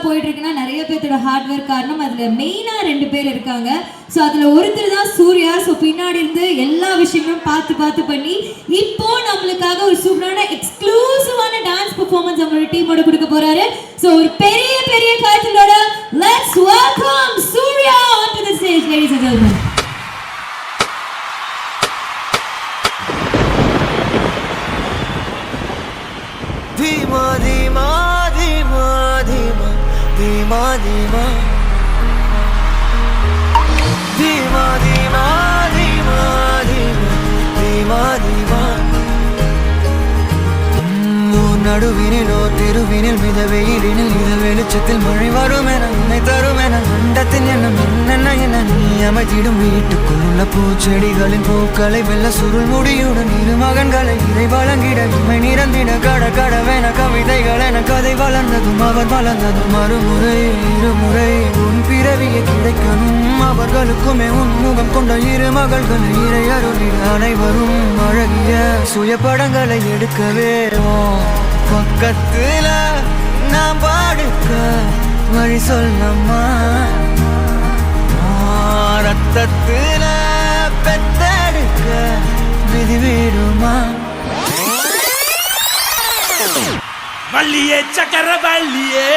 போயிட்டு இருக்குன்னா நிறைய பேர்த்தோட ஹார்ட் ஒர்க் காரணம். அதுல மெயினா 2 பேர் இருக்காங்க. ஸோ அதுல ஒருத்தர் தான் சூர்யா. ஸோ பின்னாடி இருந்து எல்லா விஷயங்களும் பார்த்து பண்ணி இப்போ நம்மளுக்காக ஒரு சூப்பரான எக்ஸ்க்ளூசிவான டான்ஸ் பெர்ஃபார்மன்ஸ் நம்மளோட டீமோட கொடுக்க போறாரு. ஸோ ஒரு பெரிய காய்ச்சலோட let's welcome Suriya onto the stage, ladies and gentlemen. धीमा धीमा धीमा धीमा धीमा धीमा धीमा धीमा धीमा धीमा धीमा நடுவினிலோ தெருவினில் மித வெயிலினில் இத வெளிச்சத்தில் மழை வரும் என உன்னை தரும் என அண்டத்தின் எண்ணம் என்ன நீ அமைத்திடும் வீட்டுக்குள் உள்ள பூச்செடிகளின் பூக்களை வெல்ல சுருள் முடியுடன் இரு மகன்களை இதை வழங்கிட இமை நிறந்திட கடவென கவிதைகள் என கதை வளர்ந்ததும் அவர் வளர்ந்ததும் மறுமுறை இருமுறை உன் பிறவியை கிடைக்கணும் அவர்களுக்குமே உன் முகம் கொண்ட இரு மகள்களை இறை அருளிட அனைவரும் அழகிய சுய படங்களை எடுக்கவே பக்கத்துல நான் பாடுக்க வழி சொல்லம்மா ரத்தத்துல பெத்தெடுக்க விதி வீடுமா வள்ளியே சக்கர வள்ளியே